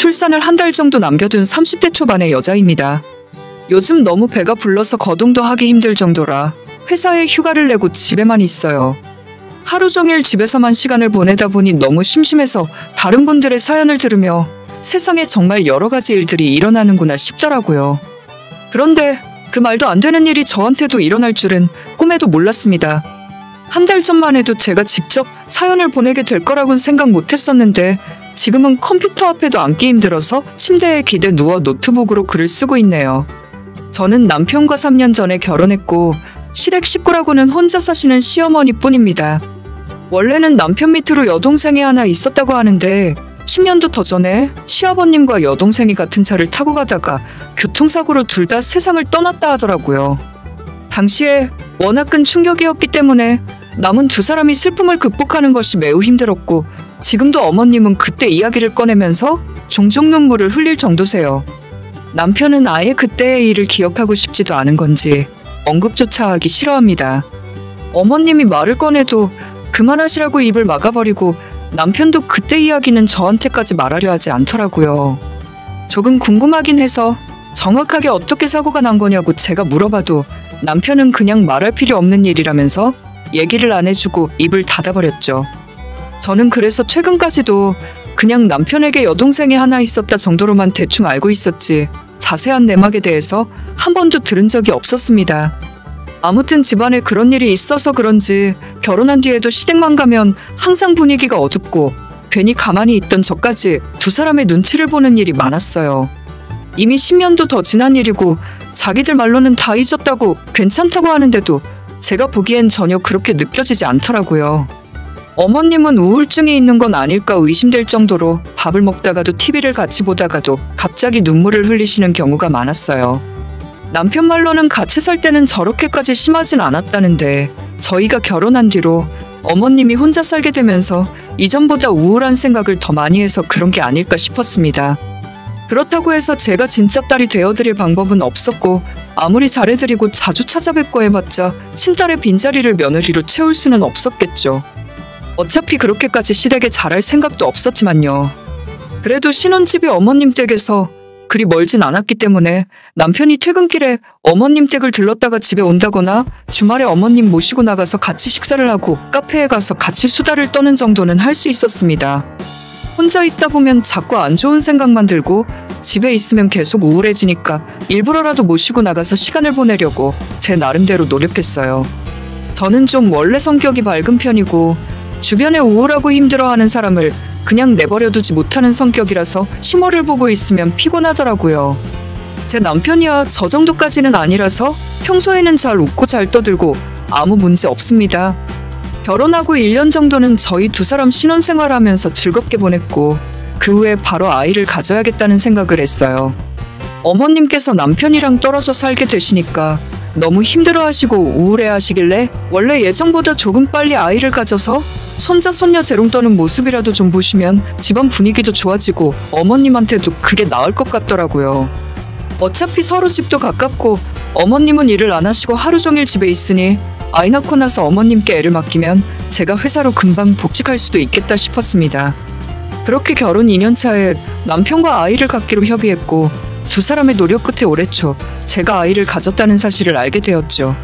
출산을 한 달 정도 남겨둔 30대 초반의 여자입니다. 요즘 너무 배가 불러서 거동도 하기 힘들 정도라 회사에 휴가를 내고 집에만 있어요. 하루 종일 집에서만 시간을 보내다 보니 너무 심심해서 다른 분들의 사연을 들으며 세상에 정말 여러 가지 일들이 일어나는구나 싶더라고요. 그런데 그 말도 안 되는 일이 저한테도 일어날 줄은 꿈에도 몰랐습니다. 한 달 전만 해도 제가 직접 사연을 보내게 될 거라고는 생각 못했었는데 지금은 컴퓨터 앞에도 앉기 힘들어서 침대에 기대 누워 노트북으로 글을 쓰고 있네요. 저는 남편과 3년 전에 결혼했고 시댁 식구라고는 혼자 사시는 시어머니 뿐입니다. 원래는 남편 밑으로 여동생이 하나 있었다고 하는데 10년도 더 전에 시아버님과 여동생이 같은 차를 타고 가다가 교통사고로 둘 다 세상을 떠났다 하더라고요. 당시에 워낙 큰 충격이었기 때문에 남은 두 사람이 슬픔을 극복하는 것이 매우 힘들었고 지금도 어머님은 그때 이야기를 꺼내면서 종종 눈물을 흘릴 정도세요. 남편은 아예 그때의 일을 기억하고 싶지도 않은 건지 언급조차 하기 싫어합니다. 어머님이 말을 꺼내도 그만하시라고 입을 막아버리고 남편도 그때 이야기는 저한테까지 말하려 하지 않더라고요. 조금 궁금하긴 해서 정확하게 어떻게 사고가 난 거냐고 제가 물어봐도 남편은 그냥 말할 필요 없는 일이라면서 얘기를 안 해주고 입을 닫아버렸죠. 저는 그래서 최근까지도 그냥 남편에게 여동생이 하나 있었다 정도로만 대충 알고 있었지 자세한 내막에 대해서 한 번도 들은 적이 없었습니다. 아무튼 집안에 그런 일이 있어서 그런지 결혼한 뒤에도 시댁만 가면 항상 분위기가 어둡고 괜히 가만히 있던 저까지 두 사람의 눈치를 보는 일이 많았어요. 이미 10년도 더 지난 일이고 자기들 말로는 다 잊었다고 괜찮다고 하는데도 제가 보기엔 전혀 그렇게 느껴지지 않더라고요. 어머님은 우울증이 있는 건 아닐까 의심될 정도로 밥을 먹다가도 TV를 같이 보다가도 갑자기 눈물을 흘리시는 경우가 많았어요. 남편 말로는 같이 살 때는 저렇게까지 심하진 않았다는데 저희가 결혼한 뒤로 어머님이 혼자 살게 되면서 이전보다 우울한 생각을 더 많이 해서 그런 게 아닐까 싶었습니다. 그렇다고 해서 제가 진짜 딸이 되어드릴 방법은 없었고 아무리 잘해드리고 자주 찾아뵙고 해봤자 친딸의 빈자리를 며느리로 채울 수는 없었겠죠. 어차피 그렇게까지 시댁에 잘할 생각도 없었지만요. 그래도 신혼집이 어머님 댁에서 그리 멀진 않았기 때문에 남편이 퇴근길에 어머님 댁을 들렀다가 집에 온다거나 주말에 어머님 모시고 나가서 같이 식사를 하고 카페에 가서 같이 수다를 떠는 정도는 할 수 있었습니다. 혼자 있다 보면 자꾸 안 좋은 생각만 들고 집에 있으면 계속 우울해지니까 일부러라도 모시고 나가서 시간을 보내려고 제 나름대로 노력했어요. 저는 좀 원래 성격이 밝은 편이고 주변에 우울하고 힘들어하는 사람을 그냥 내버려두지 못하는 성격이라서 시모를 보고 있으면 피곤하더라고요. 제 남편이야 저 정도까지는 아니라서 평소에는 잘 웃고 잘 떠들고 아무 문제 없습니다. 결혼하고 1년 정도는 저희 두 사람 신혼생활하면서 즐겁게 보냈고 그 후에 바로 아이를 가져야겠다는 생각을 했어요. 어머님께서 남편이랑 떨어져 살게 되시니까 너무 힘들어하시고 우울해하시길래 원래 예정보다 조금 빨리 아이를 가져서 손자 손녀 재롱 떠는 모습이라도 좀 보시면 집안 분위기도 좋아지고 어머님한테도 그게 나을 것 같더라고요. 어차피 서로 집도 가깝고 어머님은 일을 안 하시고 하루 종일 집에 있으니 아이 낳고 나서 어머님께 애를 맡기면 제가 회사로 금방 복직할 수도 있겠다 싶었습니다. 그렇게 결혼 2년 차에 남편과 아이를 갖기로 협의했고 두 사람의 노력 끝에 올해 초 제가 아이를 가졌다는 사실을 알게 되었죠.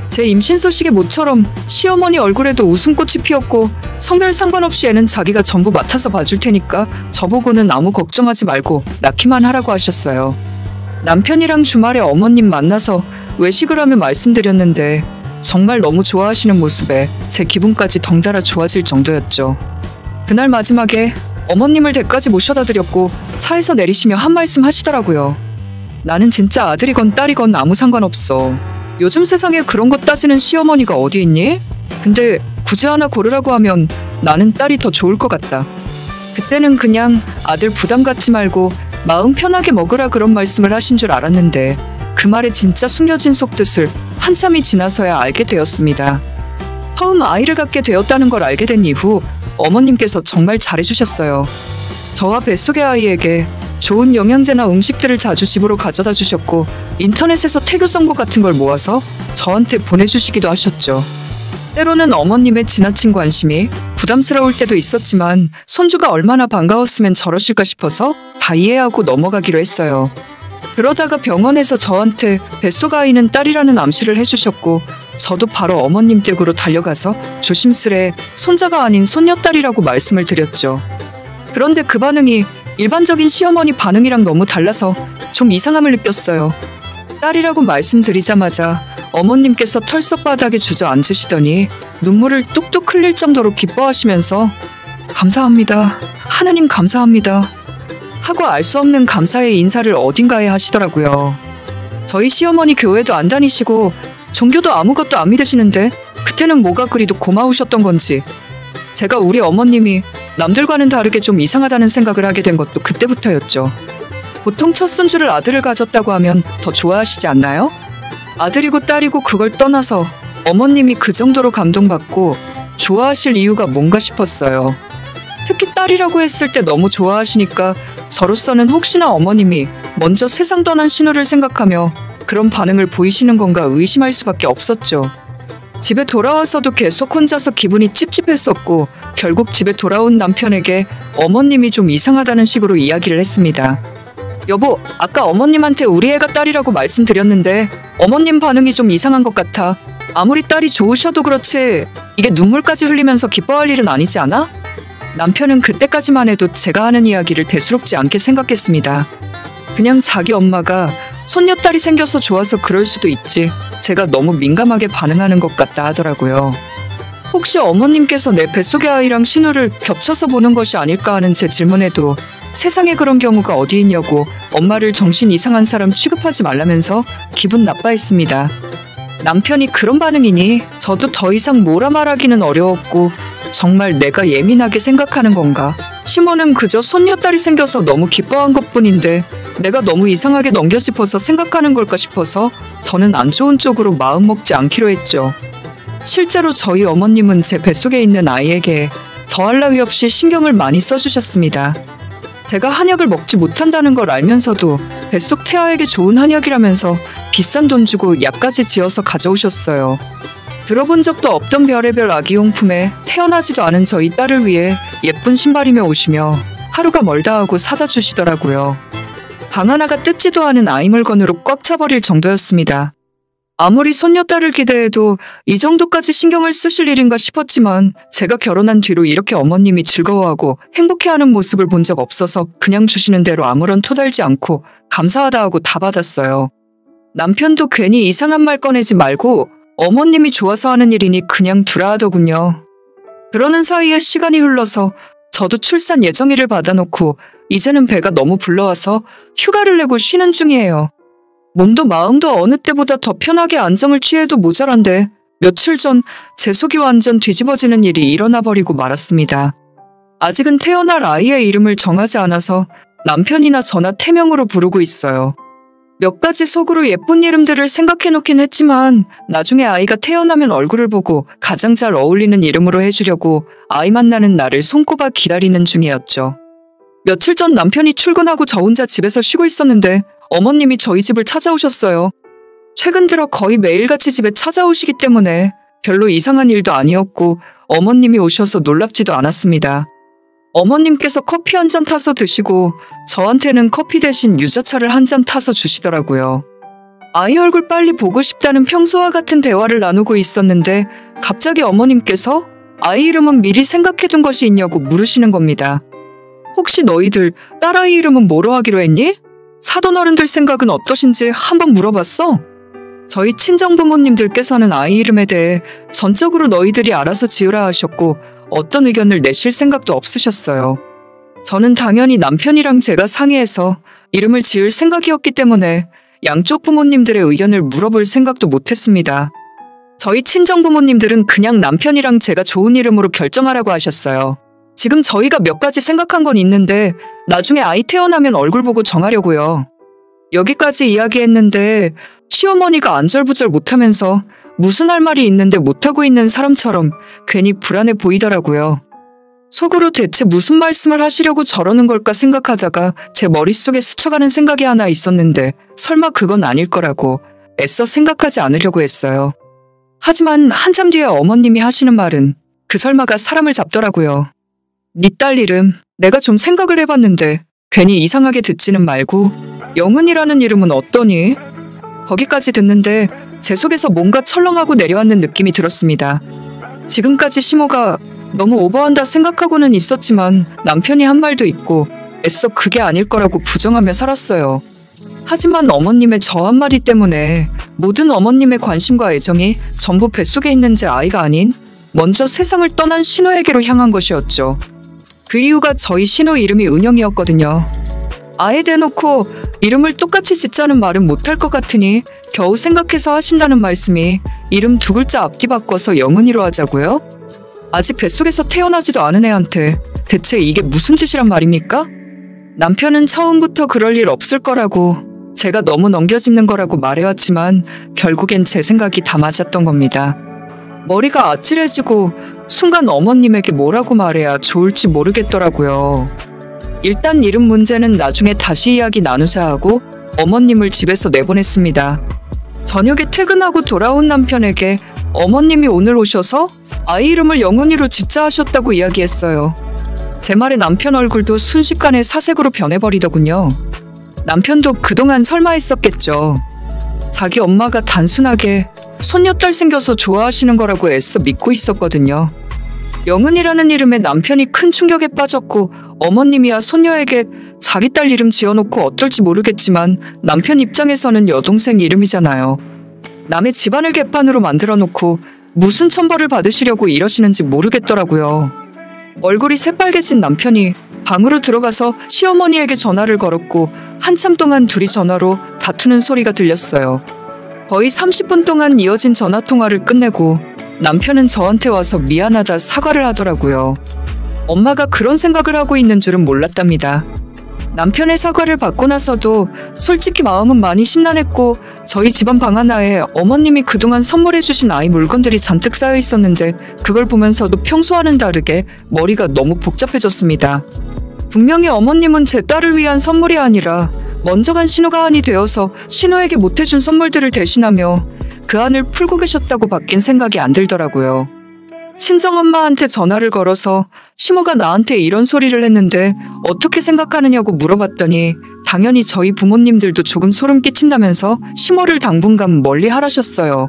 제 임신 소식에 모처럼 시어머니 얼굴에도 웃음꽃이 피었고 성별 상관없이 애는 자기가 전부 맡아서 봐줄 테니까 저보고는 아무 걱정하지 말고 낳기만 하라고 하셨어요. 남편이랑 주말에 어머님 만나서 외식을 하며 말씀드렸는데 정말 너무 좋아하시는 모습에 제 기분까지 덩달아 좋아질 정도였죠. 그날 마지막에 어머님을 댁까지 모셔다 드렸고 차에서 내리시며 한 말씀 하시더라고요. 나는 진짜 아들이건 딸이건 아무 상관없어. 요즘 세상에 그런 것 따지는 시어머니가 어디 있니? 근데 굳이 하나 고르라고 하면 나는 딸이 더 좋을 것 같다. 그때는 그냥 아들 부담 갖지 말고 마음 편하게 먹으라 그런 말씀을 하신 줄 알았는데 그 말에 진짜 숨겨진 속뜻을 한참이 지나서야 알게 되었습니다. 처음 아이를 갖게 되었다는 걸 알게 된 이후 어머님께서 정말 잘해주셨어요. 저와 뱃속의 아이에게 좋은 영양제나 음식들을 자주 집으로 가져다 주셨고 인터넷에서 태교 정보 같은 걸 모아서 저한테 보내주시기도 하셨죠. 때로는 어머님의 지나친 관심이 부담스러울 때도 있었지만 손주가 얼마나 반가웠으면 저러실까 싶어서 다 이해하고 넘어가기로 했어요. 그러다가 병원에서 저한테 뱃속 아이는 딸이라는 암시를 해주셨고 저도 바로 어머님 댁으로 달려가서 조심스레 손자가 아닌 손녀딸이라고 말씀을 드렸죠. 그런데 그 반응이 일반적인 시어머니 반응이랑 너무 달라서 좀 이상함을 느꼈어요. 딸이라고 말씀드리자마자 어머님께서 털썩 바닥에 주저앉으시더니 눈물을 뚝뚝 흘릴 정도로 기뻐하시면서 감사합니다. 하느님 감사합니다. 하고 알 수 없는 감사의 인사를 어딘가에 하시더라고요. 저희 시어머니 교회도 안 다니시고 종교도 아무것도 안 믿으시는데 그때는 뭐가 그리도 고마우셨던 건지 제가 우리 어머님이 남들과는 다르게 좀 이상하다는 생각을 하게 된 것도 그때부터였죠. 보통 첫 손주를 아들을 가졌다고 하면 더 좋아하시지 않나요? 아들이고 딸이고 그걸 떠나서 어머님이 그 정도로 감동받고 좋아하실 이유가 뭔가 싶었어요. 특히 딸이라고 했을 때 너무 좋아하시니까 저로서는 혹시나 어머님이 먼저 세상 떠난 신호를 생각하며 그런 반응을 보이시는 건가 의심할 수밖에 없었죠. 집에 돌아와서도 계속 혼자서 기분이 찝찝했었고 결국 집에 돌아온 남편에게 어머님이 좀 이상하다는 식으로 이야기를 했습니다. 여보, 아까 어머님한테 우리 애가 딸이라고 말씀드렸는데 어머님 반응이 좀 이상한 것 같아. 아무리 딸이 좋으셔도 그렇지 이게 눈물까지 흘리면서 기뻐할 일은 아니지 않아? 남편은 그때까지만 해도 제가 하는 이야기를 대수롭지 않게 생각했습니다. 그냥 자기 엄마가 손녀딸이 생겨서 좋아서 그럴 수도 있지 제가 너무 민감하게 반응하는 것 같다 하더라고요. 혹시 어머님께서 내 뱃속의 아이랑 신호를 겹쳐서 보는 것이 아닐까 하는 제 질문에도 세상에 그런 경우가 어디 있냐고 엄마를 정신 이상한 사람 취급하지 말라면서 기분 나빠했습니다. 남편이 그런 반응이니 저도 더 이상 뭐라 말하기는 어려웠고 정말 내가 예민하게 생각하는 건가? 시모는 그저 손녀딸이 생겨서 너무 기뻐한 것뿐인데 내가 너무 이상하게 넘겨짚어서 생각하는 걸까 싶어서 더는 안 좋은 쪽으로 마음먹지 않기로 했죠. 실제로 저희 어머님은 제 뱃속에 있는 아이에게 더할 나위 없이 신경을 많이 써주셨습니다. 제가 한약을 먹지 못한다는 걸 알면서도 뱃속 태아에게 좋은 한약이라면서 비싼 돈 주고 약까지 지어서 가져오셨어요. 들어본 적도 없던 별의별 아기용품에 태어나지도 않은 저희 딸을 위해 예쁜 신발이며 옷이며 하루가 멀다 하고 사다 주시더라고요. 방 하나가 뜯지도 않은 아이 물건으로 꽉 차버릴 정도였습니다. 아무리 손녀딸을 기대해도 이 정도까지 신경을 쓰실 일인가 싶었지만 제가 결혼한 뒤로 이렇게 어머님이 즐거워하고 행복해하는 모습을 본 적 없어서 그냥 주시는 대로 아무런 토달지 않고 감사하다 하고 다 받았어요. 남편도 괜히 이상한 말 꺼내지 말고 어머님이 좋아서 하는 일이니 그냥 두라 하더군요. 그러는 사이에 시간이 흘러서 저도 출산 예정일을 받아놓고 이제는 배가 너무 불러와서 휴가를 내고 쉬는 중이에요. 몸도 마음도 어느 때보다 더 편하게 안정을 취해도 모자란데 며칠 전 제 속이 완전 뒤집어지는 일이 일어나 버리고 말았습니다. 아직은 태어날 아이의 이름을 정하지 않아서 남편이나 저나 태명으로 부르고 있어요. 몇 가지 속으로 예쁜 이름들을 생각해놓긴 했지만 나중에 아이가 태어나면 얼굴을 보고 가장 잘 어울리는 이름으로 해주려고 아이 만나는 날을 손꼽아 기다리는 중이었죠. 며칠 전 남편이 출근하고 저 혼자 집에서 쉬고 있었는데 어머님이 저희 집을 찾아오셨어요. 최근 들어 거의 매일같이 집에 찾아오시기 때문에 별로 이상한 일도 아니었고 어머님이 오셔서 놀랍지도 않았습니다. 어머님께서 커피 한 잔 타서 드시고 저한테는 커피 대신 유자차를 한 잔 타서 주시더라고요. 아이 얼굴 빨리 보고 싶다는 평소와 같은 대화를 나누고 있었는데 갑자기 어머님께서 아이 이름은 미리 생각해둔 것이 있냐고 물으시는 겁니다. 혹시 너희들 딸아이 이름은 뭐로 하기로 했니? 사돈 어른들 생각은 어떠신지 한번 물어봤어? 저희 친정부모님들께서는 아이 이름에 대해 전적으로 너희들이 알아서 지으라 하셨고 어떤 의견을 내실 생각도 없으셨어요. 저는 당연히 남편이랑 제가 상의해서 이름을 지을 생각이었기 때문에 양쪽 부모님들의 의견을 물어볼 생각도 못했습니다. 저희 친정부모님들은 그냥 남편이랑 제가 좋은 이름으로 결정하라고 하셨어요. 지금 저희가 몇 가지 생각한 건 있는데 나중에 아이 태어나면 얼굴 보고 정하려고요. 여기까지 이야기했는데 시어머니가 안절부절 못하면서 무슨 할 말이 있는데 못하고 있는 사람처럼 괜히 불안해 보이더라고요. 속으로 대체 무슨 말씀을 하시려고 저러는 걸까 생각하다가 제 머릿속에 스쳐가는 생각이 하나 있었는데 설마 그건 아닐 거라고 애써 생각하지 않으려고 했어요. 하지만 한참 뒤에 어머님이 하시는 말은 그 설마가 사람을 잡더라고요. 네 딸 이름 내가 좀 생각을 해봤는데 괜히 이상하게 듣지는 말고 영은이라는 이름은 어떠니? 거기까지 듣는데 제 속에서 뭔가 철렁하고 내려앉는 느낌이 들었습니다. 지금까지 시모가 너무 오버한다 생각하고는 있었지만 남편이 한 말도 있고 애써 그게 아닐 거라고 부정하며 살았어요. 하지만 어머님의 저 한마디 때문에 모든 어머님의 관심과 애정이 전부 뱃속에 있는 제 아이가 아닌 먼저 세상을 떠난 신호에게로 향한 것이었죠. 그 이유가 저희 신호 이름이 은영이었거든요. 아예 대놓고 이름을 똑같이 짓자는 말은 못할 것 같으니 겨우 생각해서 하신다는 말씀이 이름 두 글자 앞뒤 바꿔서 영은이로 하자고요? 아직 뱃속에서 태어나지도 않은 애한테 대체 이게 무슨 짓이란 말입니까? 남편은 처음부터 그럴 일 없을 거라고 제가 너무 넘겨짚는 거라고 말해왔지만 결국엔 제 생각이 다 맞았던 겁니다. 머리가 아찔해지고 순간 어머님에게 뭐라고 말해야 좋을지 모르겠더라고요. 일단 이름 문제는 나중에 다시 이야기 나누자 하고 어머님을 집에서 내보냈습니다. 저녁에 퇴근하고 돌아온 남편에게 어머님이 오늘 오셔서 아이 이름을 영은이로 짓자 하셨다고 이야기했어요. 제 말에 남편 얼굴도 순식간에 사색으로 변해버리더군요. 남편도 그동안 설마 했었겠죠. 자기 엄마가 단순하게 손녀딸 생겨서 좋아하시는 거라고 애써 믿고 있었거든요. 영은이라는 이름에 남편이 큰 충격에 빠졌고 어머님이야 손녀에게 자기 딸 이름 지어놓고 어떨지 모르겠지만 남편 입장에서는 여동생 이름이잖아요. 남의 집안을 개판으로 만들어놓고 무슨 천벌을 받으시려고 이러시는지 모르겠더라고요. 얼굴이 새빨개진 남편이 방으로 들어가서 시어머니에게 전화를 걸었고 한참 동안 둘이 전화로 다투는 소리가 들렸어요. 거의 30분 동안 이어진 전화통화를 끝내고 남편은 저한테 와서 미안하다 사과를 하더라고요. 엄마가 그런 생각을 하고 있는 줄은 몰랐답니다. 남편의 사과를 받고 나서도 솔직히 마음은 많이 심란했고 저희 집안 방 하나에 어머님이 그동안 선물해주신 아이 물건들이 잔뜩 쌓여 있었는데 그걸 보면서도 평소와는 다르게 머리가 너무 복잡해졌습니다. 분명히 어머님은 제 딸을 위한 선물이 아니라 먼저 간 신호가 한이 되어서 신호에게 못해준 선물들을 대신하며 그 안을 풀고 계셨다고 밖엔 생각이 안 들더라고요. 친정엄마한테 전화를 걸어서 시모가 나한테 이런 소리를 했는데 어떻게 생각하느냐고 물어봤더니 당연히 저희 부모님들도 조금 소름 끼친다면서 시모를 당분간 멀리 하라셨어요.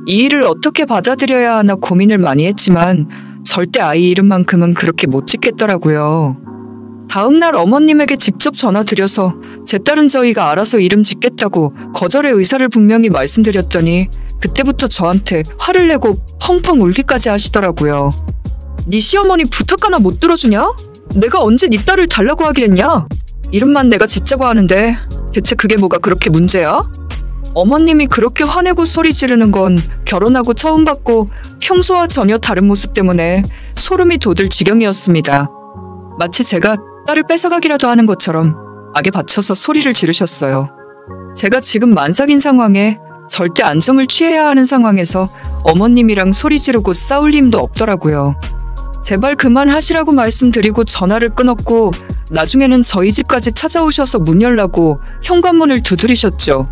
이 일을 어떻게 받아들여야 하나 고민을 많이 했지만 절대 아이 이름만큼은 그렇게 못 짓겠더라고요. 다음날 어머님에게 직접 전화드려서 제 딸은 저희가 알아서 이름 짓겠다고 거절의 의사를 분명히 말씀드렸더니 그때부터 저한테 화를 내고 펑펑 울기까지 하시더라고요. 네 시어머니 부탁 하나 못 들어주냐? 내가 언제 네 딸을 달라고 하기랬냐? 이름만 내가 짓자고 하는데 대체 그게 뭐가 그렇게 문제야? 어머님이 그렇게 화내고 소리 지르는 건 결혼하고 처음 봤고 평소와 전혀 다른 모습 때문에 소름이 돋을 지경이었습니다. 마치 제가 딸을 뺏어가기라도 하는 것처럼 악에 받쳐서 소리를 지르셨어요. 제가 지금 만삭인 상황에 절대 안정을 취해야 하는 상황에서 어머님이랑 소리 지르고 싸울 힘도 없더라고요. 제발 그만하시라고 말씀드리고 전화를 끊었고 나중에는 저희 집까지 찾아오셔서 문 열라고 현관문을 두드리셨죠.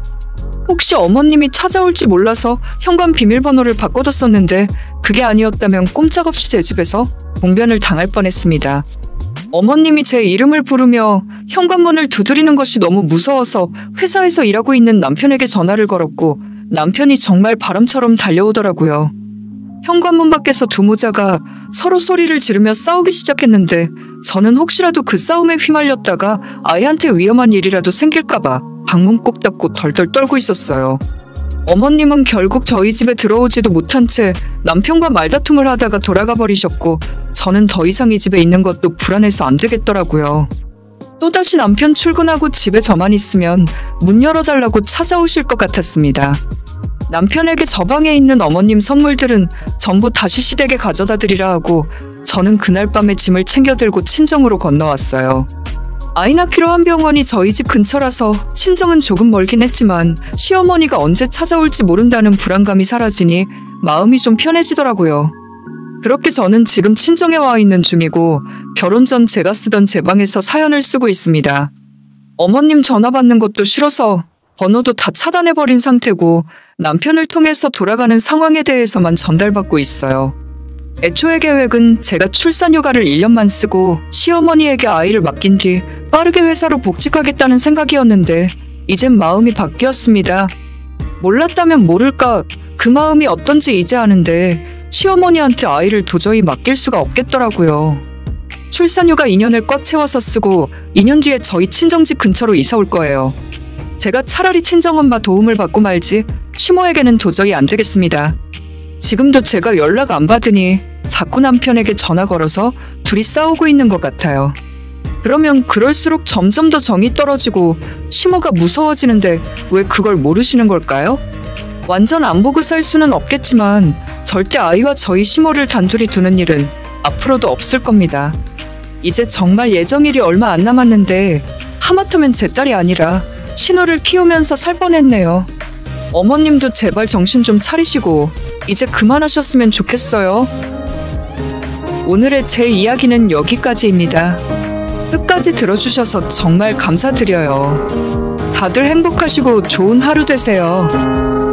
혹시 어머님이 찾아올지 몰라서 현관 비밀번호를 바꿔뒀었는데 그게 아니었다면 꼼짝없이 제 집에서 봉변을 당할 뻔했습니다. 어머님이 제 이름을 부르며 현관문을 두드리는 것이 너무 무서워서 회사에서 일하고 있는 남편에게 전화를 걸었고 남편이 정말 바람처럼 달려오더라고요. 현관문 밖에서 두 모자가 서로 소리를 지르며 싸우기 시작했는데 저는 혹시라도 그 싸움에 휘말렸다가 아이한테 위험한 일이라도 생길까봐 방문 꼭 닫고 덜덜 떨고 있었어요. 어머님은 결국 저희 집에 들어오지도 못한 채 남편과 말다툼을 하다가 돌아가 버리셨고 저는 더 이상 이 집에 있는 것도 불안해서 안 되겠더라고요. 또다시 남편 출근하고 집에 저만 있으면 문 열어달라고 찾아오실 것 같았습니다. 남편에게 저 방에 있는 어머님 선물들은 전부 다시 시댁에 가져다 드리라 하고 저는 그날 밤에 짐을 챙겨 들고 친정으로 건너왔어요. 아이 낳기로 한 병원이 저희 집 근처라서 친정은 조금 멀긴 했지만 시어머니가 언제 찾아올지 모른다는 불안감이 사라지니 마음이 좀 편해지더라고요. 그렇게 저는 지금 친정에 와 있는 중이고 결혼 전 제가 쓰던 제 방에서 사연을 쓰고 있습니다. 어머님 전화 받는 것도 싫어서 번호도 다 차단해버린 상태고 남편을 통해서 돌아가는 상황에 대해서만 전달받고 있어요. 애초에 계획은 제가 출산휴가를 1년만 쓰고 시어머니에게 아이를 맡긴 뒤 빠르게 회사로 복직하겠다는 생각이었는데 이젠 마음이 바뀌었습니다. 몰랐다면 모를까 그 마음이 어떤지 이제 아는데 시어머니한테 아이를 도저히 맡길 수가 없겠더라고요. 출산휴가 2년을 꽉 채워서 쓰고 2년 뒤에 저희 친정집 근처로 이사 올 거예요. 제가 차라리 친정엄마 도움을 받고 말지 시모에게는 도저히 안 되겠습니다. 지금도 제가 연락 안 받으니 자꾸 남편에게 전화 걸어서 둘이 싸우고 있는 것 같아요. 그러면 그럴수록 점점 더 정이 떨어지고 시모가 무서워지는데 왜 그걸 모르시는 걸까요? 완전 안 보고 살 수는 없겠지만 절대 아이와 저희 시모를 단둘이 두는 일은 앞으로도 없을 겁니다. 이제 정말 예정일이 얼마 안 남았는데 하마터면 제 딸이 아니라 신호를 키우면서 살 뻔했네요. 어머님도 제발 정신 좀 차리시고 이제 그만하셨으면 좋겠어요. 오늘의 제 이야기는 여기까지입니다. 끝까지 들어주셔서 정말 감사드려요. 다들 행복하시고 좋은 하루 되세요.